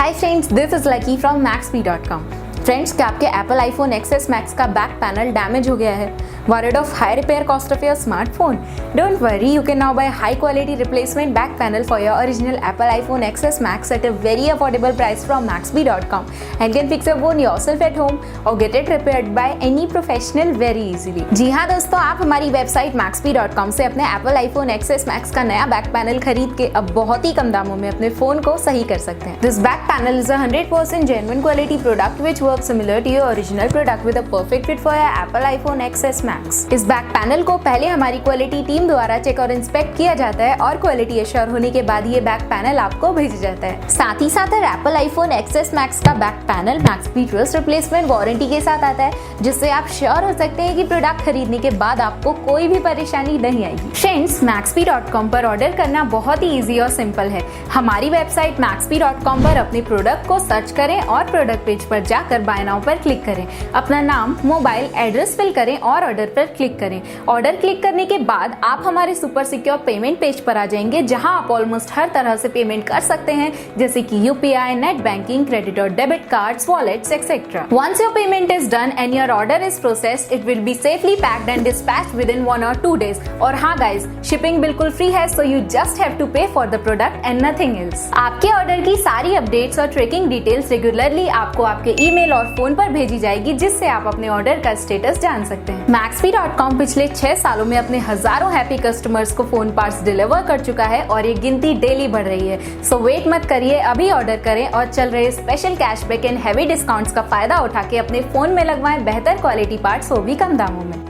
Hi friends, this is lucky from Maxbhi.com। Friends, क्या आपके Apple iPhone access max का back panel damage हो गया है? Worried of high repair cost of your smartphone? Don't worry, you can now buy high quality replacement back panel for your original Apple iPhone XS Max at a very affordable price from Maxbhi.com and can fix your phone yourself at home or get it repaired by any professional very easily। जी हाँ दोस्तों, आप हमारी website Maxbhi.com से अपने Apple iPhone XS Max का नया back panel खरीद के अब बहुत ही कम दामों में अपने फोन को सही कर सकते हैं। This back panel is a 100% genuine quality product which works similar to your original product with a perfect fit for your Apple iPhone XS Max। इस बैक पैनल को पहले हमारी क्वालिटी टीम द्वारा चेक और इंस्पेक्ट किया जाता है और क्वालिटी एश्योर होने के बाद ये बैक पैनल आपको भेजा जाता है। साथ ही साथ एप्पल आईफोन एक्सेस मैक्स का back panel Maxbhi trust replacement warranty के साथ आता है, जिससे आप श्योर हो सकते हैं कि प्रोडक्ट खरीदने के बाद आपको कोई भी परेशानी नहीं आएगी। फ्रेंड्स, Maxbhi.com पर ऑर्डर करना बहुत ही इजी और सिंपल है। हमारी वेबसाइट Maxbhi.com पर अपने प्रोडक्ट को सर्च करें और प्रोडक्ट पेज पर जाकर बाय नाउ पर क्लिक करें। अपना नाम, मोबाइल एड्रेस फिल करें और ऑर्डर पर क्लिक करें। ऑर्डर क्लिक करने के बाद आप हमारे सुपर सिक्योर पेमेंट पेज पर आ जाएंगे, जहां आप ऑलमोस्ट हर तरह से पेमेंट कर सकते हैं, जैसे कि यूपीआई, नेट बैंकिंग, क्रेडिट और debit cards, wallets etcetera. Once your payment is done and your order is processed, it will be safely packed and dispatched within 1 or 2 days। और हाँ गाइज, शिपिंग बिल्कुल free है, so you just have to pay for the product and nothing else. आपके order की सारी updates और tracking details regularly आपको आपके ईमेल और फोन पर भेजी जाएगी, जिससे आप अपने ऑर्डर का स्टेटस जान सकते हैं। Maxbhi.com पिछले 6 सालों में अपने हजारों हैप्पी कस्टमर्स को फोन पार्ट्स डिलीवर कर चुका है और ये गिनती डेली बढ़ रही है। सो वेट मत करिए, अभी ऑर्डर करें और चल रहे special cashback and heavy discounts का फायदा उठा के अपने फोन में लगवाएं बेहतर क्वालिटी पार्ट्स, वो भी कम दामों में।